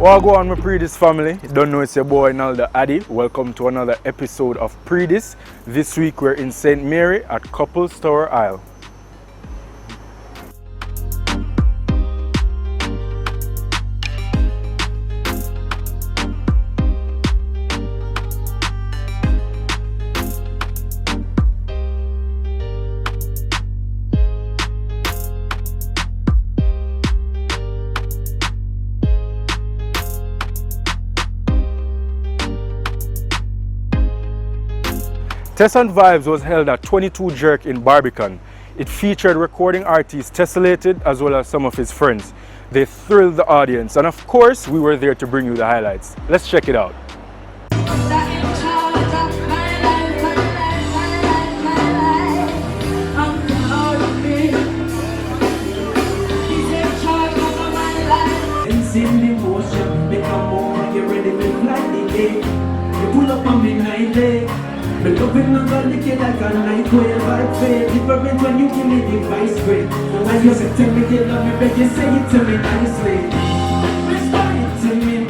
Well, go on, my Pree family. You don't know it's your boy Nalda Addy. Welcome to another episode of Pree. This week we're in St. Mary at Couples Tower Isle. Tessellated Vibes was held at 22 Jerk in Barbican. It featured recording artist Tessellated as well as some of his friends. They thrilled the audience, and of course we were there to bring you the highlights. Let's check it out. But loving not gonna lick it like a night wave vibe fade. Different when you give me the vice grade. And you say tell me you love me, but you say it to me nicely. Whisper it to me.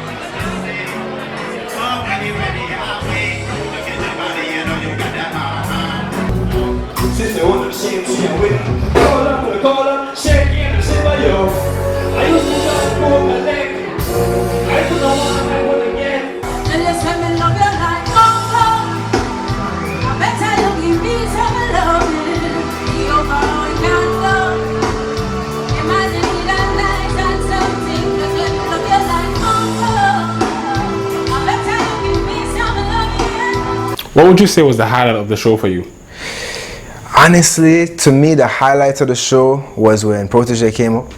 Oh, when you ready, I'll wait. Look at your body, you know you got that Since they want to see him, see him with call up, shake it and shiver yo. I used to just go my leg. I don't know what I want again. And let's have me love your life. What would you say was the highlight of the show for you? Honestly, to me, the highlight of the show was when PBCJ came up.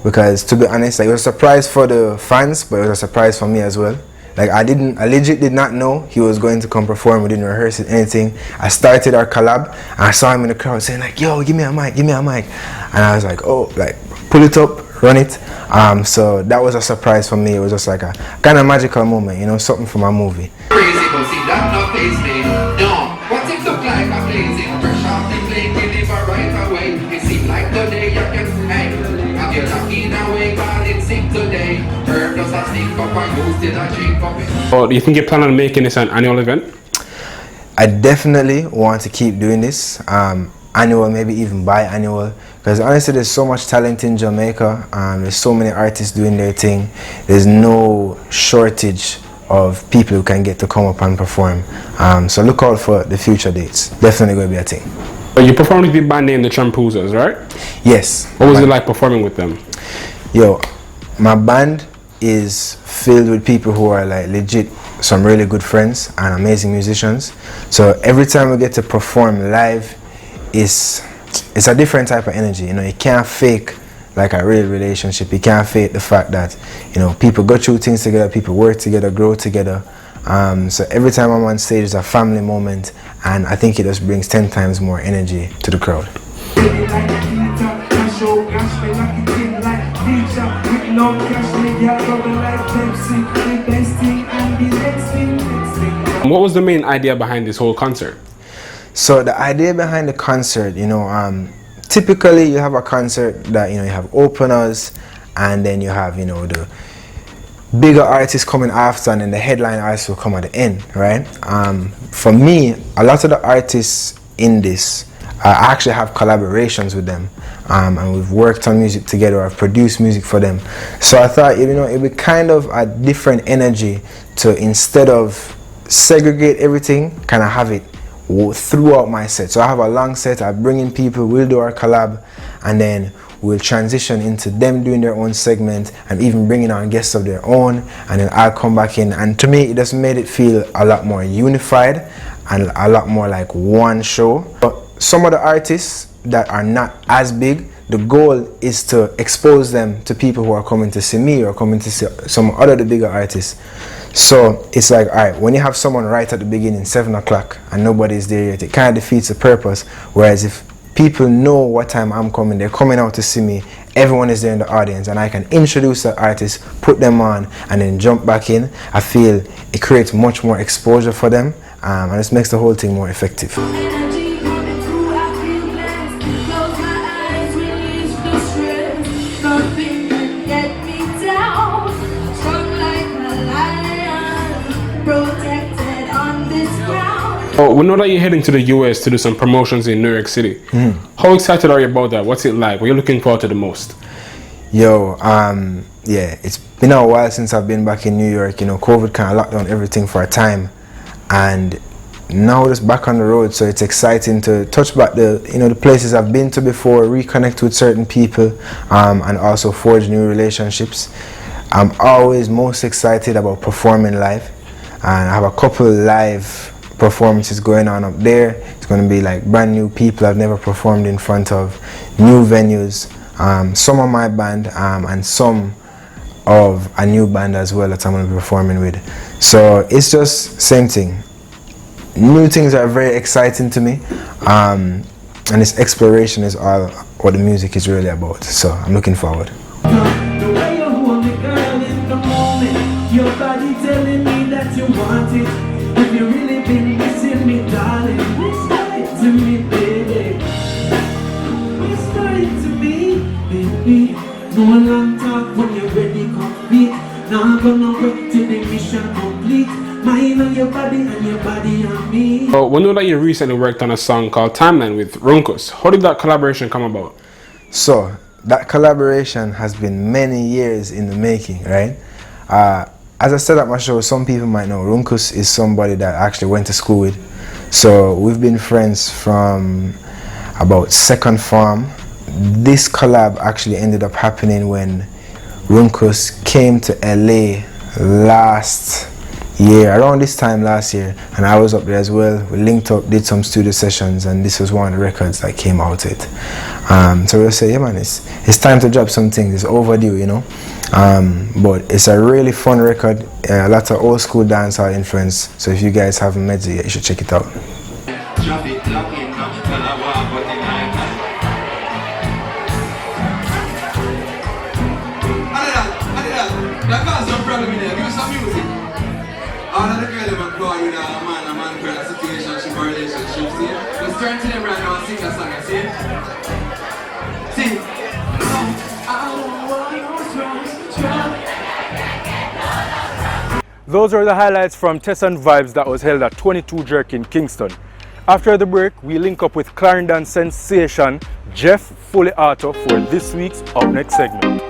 Because to be honest, like, it was a surprise for the fans, but it was a surprise for me as well. Like I legit did not know he was going to come perform. We didn't rehearse it, anything. I started our collab and I saw him in the crowd saying like, yo, give me a mic. And I was like, oh, like pull it up, run it. So that was a surprise for me. It was just like a kind of magical moment, you know, something from a movie. Crazy, but see that not face me. No, what it look like a blazing fresh off the plane, deliver right away. It seems like the day you can hang. And you're lucky in a way, while it's sick today. Herb does a sneak up and goes to the drink of it. Or do you think you plan on making this an annual event? I definitely want to keep doing this, annual, maybe even biannual, because honestly there's so much talent in Jamaica. There's so many artists doing their thing. There's no shortage of people who can get to come up and perform. So look out for the future dates. Definitely going to be a thing. You performed with the band named the Champoozers, right? Yes. What was it like performing with them? Yo, my band is filled with people who are like legit some really good friends and amazing musicians. So every time we get to perform live, it's a different type of energy. You know, you can't fake like a real relationship. You can't fake the fact that, you know, people go through things together, people work together, grow together. So every time I'm on stage, it's a family moment, and I think it just brings 10 times more energy to the crowd. What was the main idea behind this whole concert? So the idea behind the concert, you know, typically you have a concert that, you know, you have openers and then you have, you know, the bigger artists coming after, and then the headline artists will come at the end, right? For me, a lot of the artists in this, I actually have collaborations with them, and we've worked on music together. I've produced music for them. So I thought, you know, it'd be kind of a different energy to, instead of segregate everything, kind of have it throughout my set. So I have a long set, I bring in people, we'll do our collab, and then we'll transition into them doing their own segment and even bringing on guests of their own, and then I'll come back in. And to me, it just made it feel a lot more unified and a lot more like one show. But some of the artists that are not as big, the goal is to expose them to people who are coming to see me or coming to see some other the bigger artists. So it's like, all right, when you have someone right at the beginning, 7 o'clock, and nobody's there yet, it kind of defeats the purpose. Whereas if people know what time I'm coming, they're coming out to see me, everyone is there in the audience, and I can introduce the artist, put them on, and then jump back in. I feel it creates much more exposure for them, and this makes the whole thing more effective. Nothing can get me down. Strong like Oh, we know that you're heading to the US to do some promotions in New York City. How excited are you about that? What's it like? What are you looking forward to the most? Yo, yeah, it's been a while since I've been back in New York. You know, COVID kind of locked down everything for a time, and now we're just back on the road. So it's exciting to touch back the places I've been to before, reconnect with certain people, and also forge new relationships. I'm always most excited about performing live, and I have a couple live performances going on up there. It's going to be like brand new people I've never performed in front of, new venues. Some of my band and some of a new band as well that I'm going to be performing with. So it's just same thing. New things are very exciting to me, and this exploration is all what the music is really about. So I'm looking forward. The way you hold me, girl, in the moment, your body telling me that you want it. If you really been missing me, darling, whisper it to me, baby. Whisper it to me, baby. No long talk when you're ready, complete. Now I'm gonna wait till the mission complete. Mine on your body and your body on me. Oh, we know that you recently worked on a song called Timeline with Runkus. How did that collaboration come about? So that collaboration has been many years in the making, right? As I said at my show, some people might know Runkus is somebody that I actually went to school with. So we've been friends from about second form. This collab actually ended up happening when Runkus came to LA last year, around this time last year, and I was up there as well. We linked up, did some studio sessions, and this was one of the records that came out it. So we'll say, yeah man, it's time to drop some things. It's overdue, you know. But it's a really fun record, a lot of old school dancehall influence. So if you guys haven't met it yet, you should check it out. All of the girls have gone with a man girl, a situationship or relationship, see? Let's turn to them right now and sing a song, see? Sing. Those are the highlights from Tessa and Vibes that was held at 22 Jerk in Kingston. After the break, we link up with Clarendon sensation Jeff Fully Auto for this week's Up Next segment.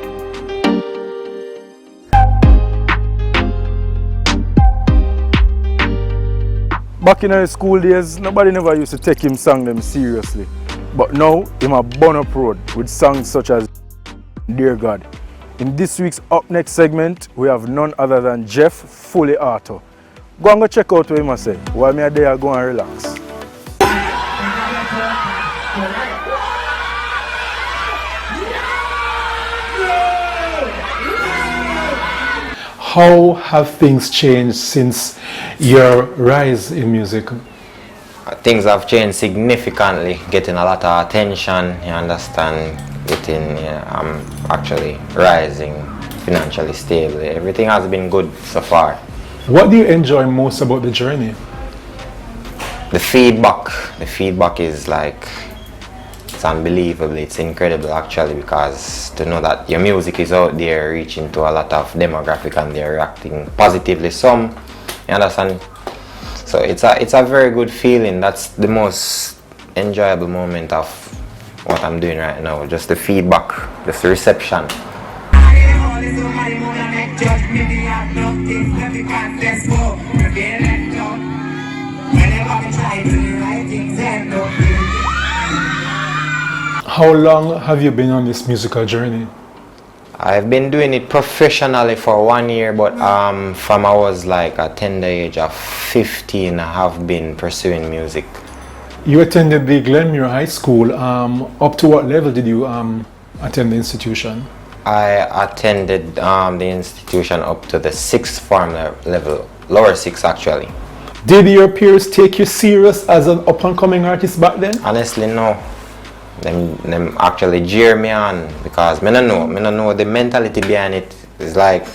Back in his school days, nobody never used to take him song them seriously. But now, him a burn up road with songs such as Dear God. In this week's Up Next segment, we have none other than Jeff Fully Auto. Go and go check out what him say. While me there, go and relax. How have things changed since your rise in music? Things have changed significantly, getting a lot of attention, you understand, I'm actually rising, financially stable. Everything has been good so far. What do you enjoy most about the journey? The feedback is like, it's unbelievable, it's incredible actually, because to know that your music is out there reaching to a lot of demographic and they're reacting positively, some, you understand? So it's a very good feeling. That's the most enjoyable moment of what I'm doing right now, just the feedback, just the reception. How long have you been on this musical journey? I've been doing it professionally for 1 year, but from I was like a tender age of 15, I have been pursuing music. You attended the Glenmuir High School. Up to what level did you attend the institution? I attended the institution up to the 6th form level, lower 6 actually. Did your peers take you serious as an up-and-coming artist back then? Honestly, no. Them actually jeer me on because I don't know the mentality behind it. It's like,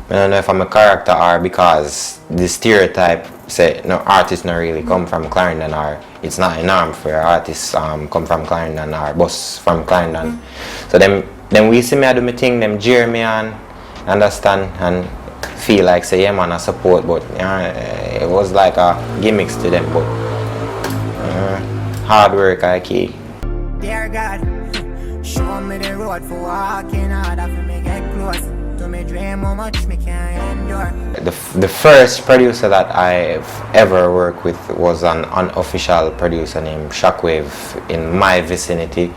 I don't know if I'm a character or because the stereotype say no artists not really come from Clarendon, or it's not a norm for artists come from Clarendon or bus from Clarendon. So then we see me I do my thing, them jeer me on, understand, and feel like say yeah man I support, but it was like a gimmicks to them, but hard work I key. Dear God, show me the road for walking hard after me get close to me dream how much me can endure. The first producer that I've ever worked with was an unofficial producer named Shockwave in my vicinity.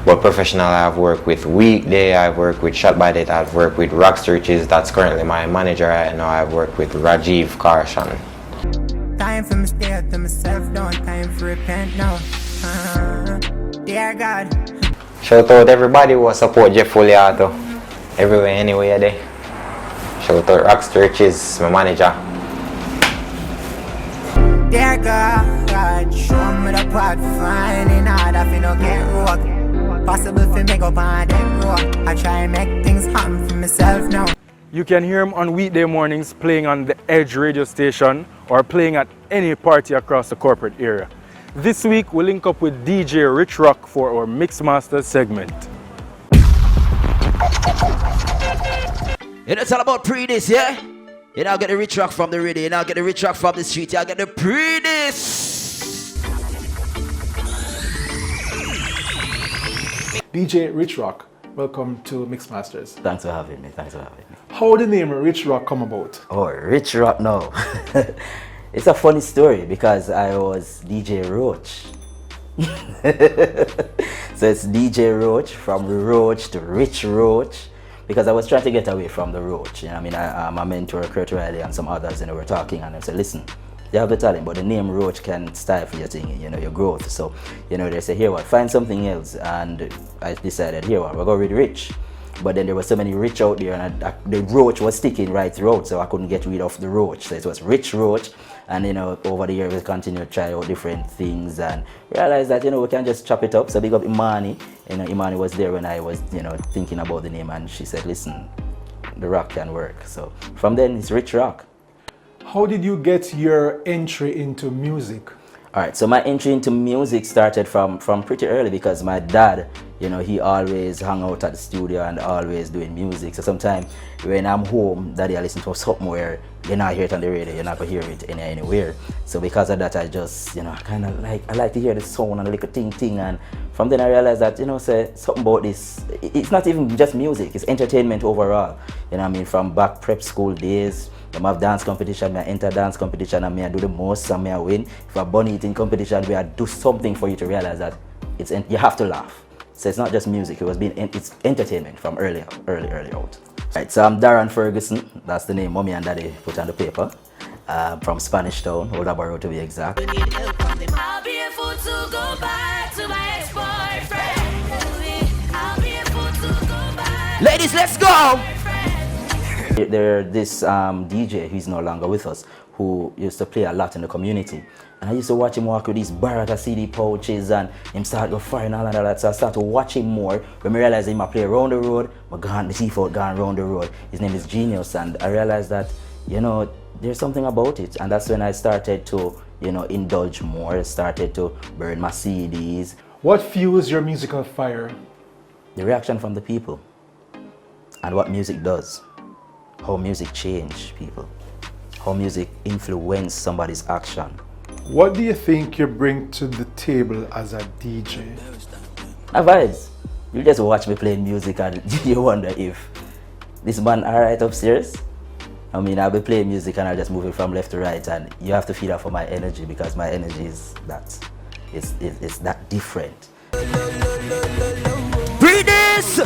But professional, I've worked with Weekday, I've worked with Shot by Date, I've worked with Rockstreaches, that's currently my manager right now. I've worked with Rajiv Karshan. Time for me stay to myself, don't time for repent now. Dear God. Shout out everybody who support Jeff Foliato. Everywhere, anywhere there. Shout out Rockstreaches, my manager. Dear God, show me the path finding hard if you don't get rock. Possible for me go on them road. I try and make things happen for myself now. You can hear him on weekday mornings playing on the Edge radio station or playing at any party across the corporate area. This week we link up with DJ Rich Rock for our Mixmaster segment. You know, it's all about Pree this, yeah? You now get the Rich Rock from the radio, you now get the Rich Rock from the street, you now get the Pree this. DJ Rich Rock, welcome to Mixmasters. Thanks for having me, thanks for having me. How did the name Rich Rock come about? Oh, Rich Rock now. It's a funny story because I was DJ Roach. So it's DJ Roach, from Roach to Rich Roach, because I was trying to get away from the Roach. You know, I mean, my mentor, Kurt Riley, and some others, you know, were talking, and I said, listen, you have the talent, but the name Roach can stifle your thing, you know, your growth. So, you know, they say, here what, find something else. And I decided, here what, we're going with Rich. But then there were so many Rich out there, and the Roach was sticking right throughout, so I couldn't get rid of the Roach. So it was Rich Roach. And, you know, over the years, we continued to try out different things and realized that, you know, we can just chop it up. So big up Imani. You know, Imani was there when I was, you know, thinking about the name, and she said, listen, the rock can work. So from then, it's Rich Rock. How did you get your entry into music? All right, so my entry into music started from pretty early because my dad, you know, he always hung out at the studio and always doing music. So sometimes when I'm home, daddy, I listen to something where you're not hear it on the radio, you're not gonna hear it anywhere. So because of that, I just, you know, I like to hear the sound and the little ting. And from then I realized that, you know, say something about this, it's not even just music, it's entertainment overall. You know what I mean? From back prep school days, I have dance competition, I enter dance competition, and I do the most, and I win. If I bunny eating competition, I do something for you to realize that you have to laugh. So it's not just music, it's entertainment from early out. Right, so I'm Darren Ferguson, that's the name mommy and daddy put on the paper. From Spanish Town, Old Borough to be exact. I'll be a fool to go back to my ex-boyfriend. I'll be a fool to go back. Ladies, let's go! There's this DJ who's no longer with us, who used to play a lot in the community. And I used to watch him walk with these Barata CD pouches and him start go fire and all that. So I started to watch him more. When I realized him I play around the road, the seafood gone around the road. His name is Genius, and I realized that, you know, there's something about it. And that's when I started to, you know, indulge more, started to burn my CDs. What fuels your musical fire? The reaction from the people and what music does. How music change people, how music influence somebody's action. What do you think you bring to the table as a DJ? My vibes. You just watch me playing music and you wonder if this man alright upstairs. I mean, I'll be playing music and I'll just move it from left to right, and you have to feed off of my energy because my energy is that, it's that different. Breathe this!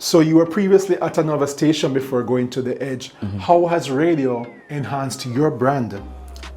So you were previously at another station before going to the Edge. Mm-hmm. How has radio enhanced your brand?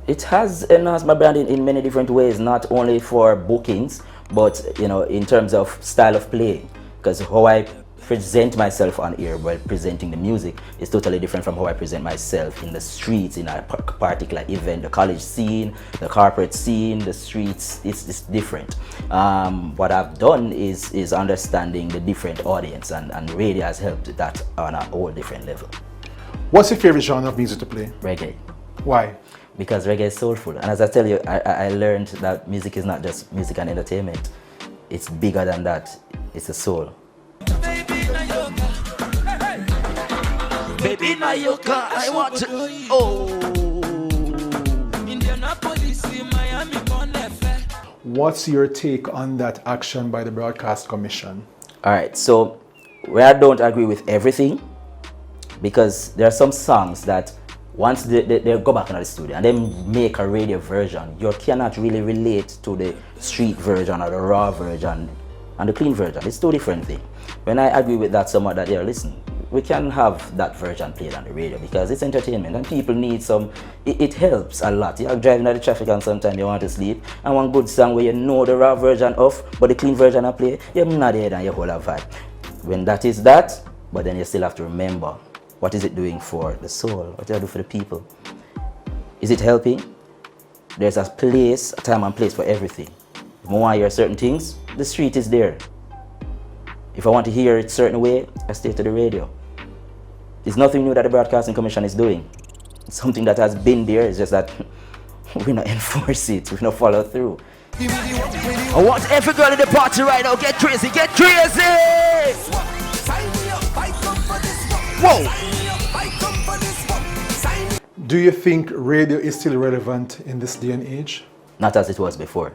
It has enhanced my brand in many different ways, not only for bookings, but, you know, in terms of style of playing. Because how I present myself on air while presenting the music is totally different from how I present myself in the streets, in a particular event. The college scene, the corporate scene, the streets, it's different. What I've done is understanding the different audience, and radio has helped that on a whole different level. What's your favorite genre of music to play? Reggae. Why? Because reggae is soulful. And as I tell you, I learned that music is not just music and entertainment. It's bigger than that. It's a soul. Baby, now you car, I want to. Oh. Indianapolis, Miami, Monefe. What's your take on that action by the Broadcast Commission? All right, so where I don't agree with everything, because there are some songs that once they go back into the studio and then make a radio version, you cannot really relate to the street version or the raw version and the clean version. It's two different things. When I agree with that somewhat, that, yeah, listen, we can have that version played on the radio because it's entertainment and people need some, it helps a lot. You're driving out the traffic and sometimes you want to sleep, and one good song where you know the raw version of, but the clean version I play, you're not there and you hold a vibe. When that is that, but then you still have to remember, what is it doing for the soul? What does it do for the people? Is it helping? There's a place, a time and place for everything. If I want to hear certain things, the street is there. If I want to hear it a certain way, I stay to the radio. It's nothing new that the Broadcasting Commission is doing. It's something that has been there, it's just that we not enforce it, we not follow through. I want every girl in the party right now, get crazy, get crazy! Whoa! Do you think radio is still relevant in this day and age? Not as it was before.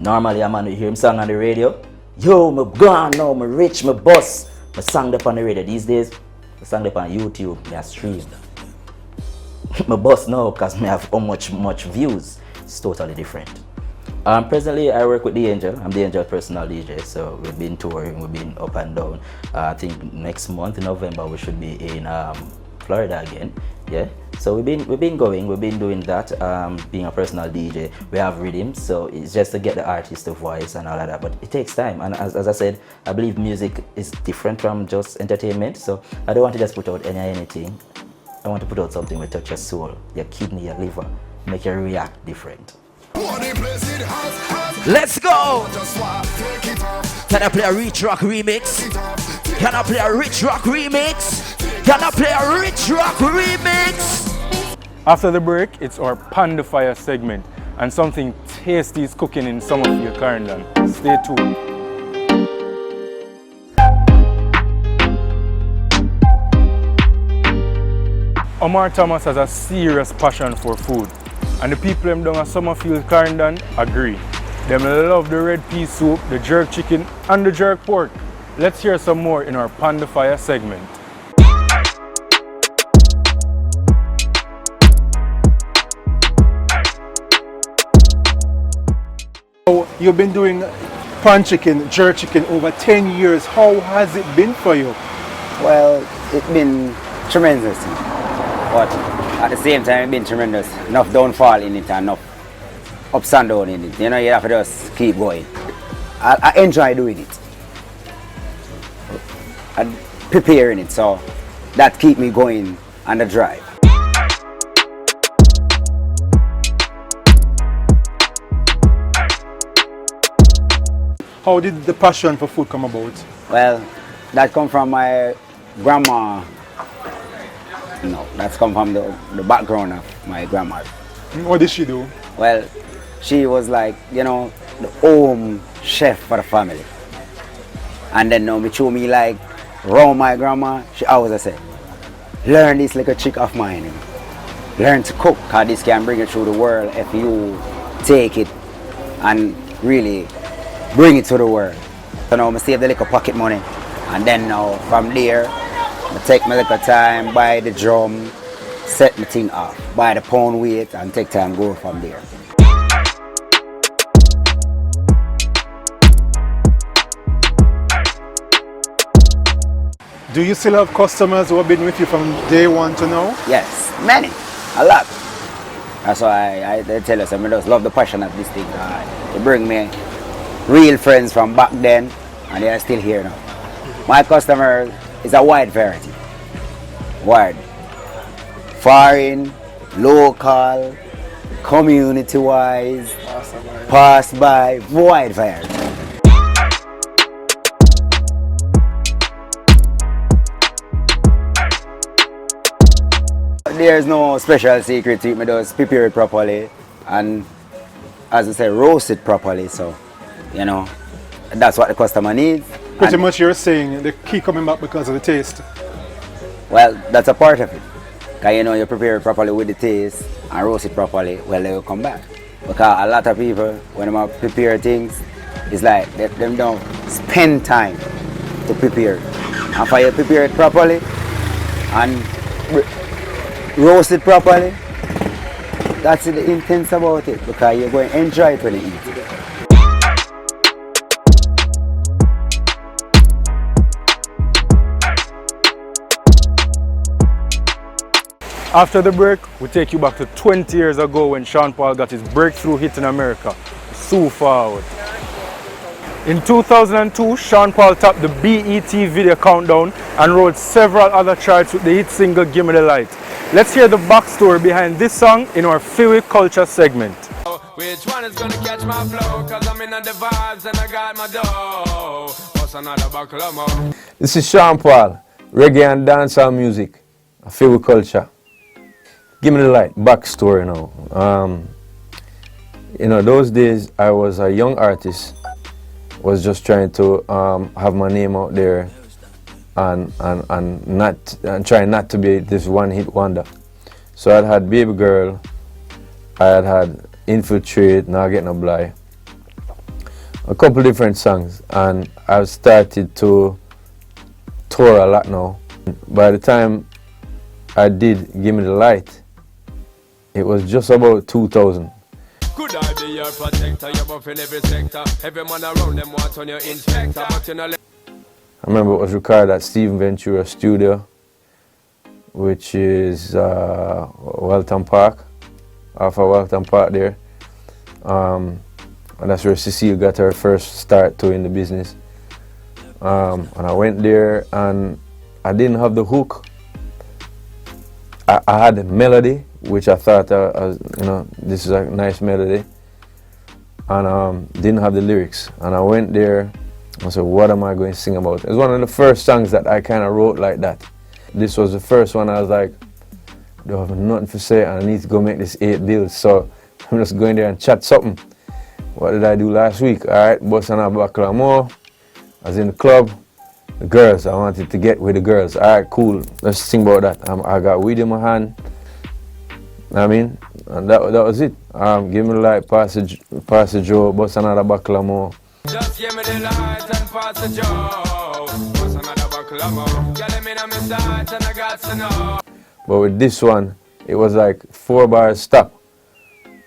Normally a man will hear him song on the radio. Yo, me gone now, me rich, me boss. Me sang up on the radio. These days, me sang up on YouTube, me a stream. Me boss now because me have how much views. It's totally different. Presently, I work with The Angel. I'm The Angel personal DJ, so we've been touring, we've been up and down. I think next month in November we should be in Florida again. Yeah, so we've been doing that. Being a personal DJ, we have rhythms, so it's just to get the artist a voice and all of that. But it takes time, and as I said, I believe music is different from just entertainment. So I don't want to just put out anything. I want to put out something that touch your soul, your kidney, your liver, make you react different. Let's go! Can I play a Rich Rock remix? Can I play a Rich Rock remix? Can I play a Rich Rock remix? After the break, it's our Panda Fire segment, and something tasty is cooking in some of your Clarendon. Stay tuned. Omar Thomas has a serious passion for food, and the people them down at Summerfield, Clarendon agree. Them love the red pea soup, the jerk chicken, and the jerk pork. Let's hear some more in our Panda Fire segment. So you've been doing pan chicken, jerk chicken over 10 years. How has it been for you? Well, it's been tremendous, but at the same time it's been tremendous. Enough downfall in it and enough ups and downs in it. You know, you have to just keep going. I enjoy doing it and preparing it, so that keep me going on the drive. How did the passion for food come about? Well, that come from my grandma. No, that's come from the background of my grandma. What did she do? Well, she was like, you know, the home chef for the family. And then me show me like around my grandma, she always said, learn this little trick of mine. You know. Learn to cook, because this can bring it through the world if you take it and really bring it to the world. So now I save the little pocket money, and then now from there, I take my little time, buy the drum, set my thing up, buy the pound weight, and take time go from there. Do you still have customers who have been with you from day one to now? Yes, many, a lot. That's why I tell you, I just love the passion of this thing. They bring me real friends from back then, and they are still here now. My customer is a wide variety. Wide. Foreign, local, community-wise, pass by, wide variety. There's no special secret to it. I just prepare it properly, and as I say, roast it properly. So, you know, that's what the customer needs, pretty much you're saying they keep coming back because of the taste. Well, that's a part of it. Because you know, you prepare it properly with the taste and roast it properly, well, they will come back. Because a lot of people, when they prepare things, it's like them don't spend time to prepare. And if you prepare it properly and roast it properly, that's the intense about it, because you're going to enjoy it when you eat it. After the break, we take you back to 20 years ago when Sean Paul got his breakthrough hit in America, So Forward. In 2002, Sean Paul topped the BET Video Countdown and wrote several other charts with the hit single Gimme the Light. Let's hear the backstory behind this song in our Feel Culture segment. Which one is gonna catch my flow? Cause I'm in the vibes and I got my dough. What's another buckle of more? This is Sean Paul, reggae and dancehall music, Feel Culture. Give me the light, backstory now. You know, those days I was a young artist, was just trying to have my name out there and trying not to be this one-hit wonder. So I had Baby Girl, I had Infiltrate, Now Get No Blind, a couple different songs, and I've started to tour a lot now. By the time I did Give Me the Light, it was just about 2000. Could I be your protector? You're buff in every sector. Every man around them wants on your inspector. But you know, I remember it was recorded at Steven Ventura Studio, which is Welton Park, off of Welton Park there. And that's where Cecile got her first start to in the business. And I went there and I didn't have the hook. I had the melody, which I thought, you know, this is a nice melody, and didn't have the lyrics. And I went there and said, what am I going to sing about? It was one of the first songs that I kind of wrote like that. This was the first one I was like, I don't have nothing to say and I need to go make this 8 bills. So I'm just going there and chat something. What did I do last week? All right, busting out Bacala more. I was in the club. The girls, I wanted to get with the girls. All right, cool. Let's sing about that. I got weed in my hand. I mean, and that was it. Give me the light, pass the Joe, bust another buckle more. just give me the light and pass the Joe. Bust another buckle of more. Girl, I'm in my sight and I got to know. But with this one, it was like 4 bars stop.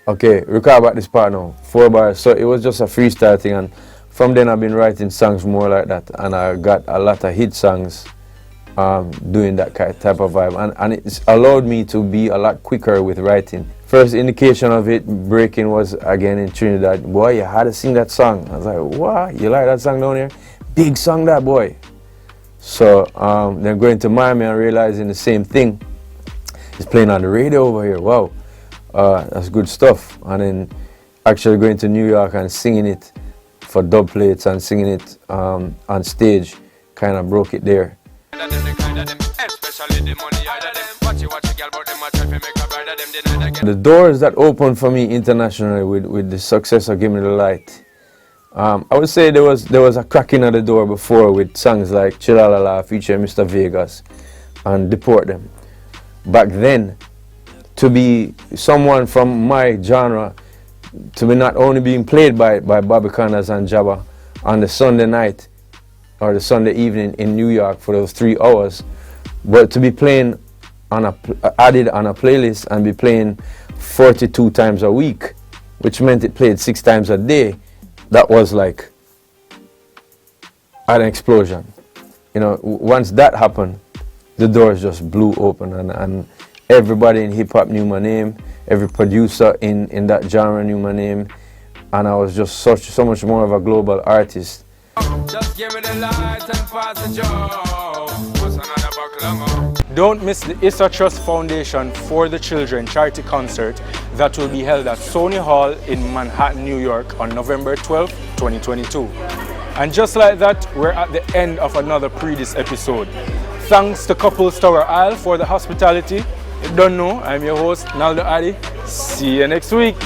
Okay, record about this part now. 4 bars. So it was just a freestyle thing, and from then I've been writing songs more like that, and I got a lot of hit songs doing that type of vibe, and it's allowed me to be a lot quicker with writing. First indication of it breaking was again in Trinidad. Boy, you had to sing that song. I was like, what? You like that song down here? Big song that, boy. So then going to Miami and realizing the same thing. It's playing on the radio over here. Wow, that's good stuff. And then actually going to New York and singing it for dub plates and singing it on stage kind of broke it there. The doors that opened for me internationally with the success of Give Me the Light, I would say there was a cracking of the door before with songs like Chilalala featuring Mr. Vegas and Deport Them. Back then, to be someone from my genre, to be not only being played by Bobby Condas and Jabba on the Sunday night or the Sunday evening in New York for those 3 hours, but to be playing on added on a playlist and be playing 42 times a week, which meant it played 6 times a day, that was like an explosion. You know, once that happened, the doors just blew open, and everybody in hip-hop knew my name, every producer in that genre knew my name, and I was just so much more of a global artist. Just give me the light and pass the Joe. What's another buckle of more? Don't miss the Issa Trust Foundation for the Children charity concert that will be held at Sony Hall in Manhattan, New York on November 12, 2022. And just like that, we're at the end of another Pree this episode. Thanks to Couples Tower Isle for the hospitality. You don't know, I'm your host, Naldo Adi. See you next week.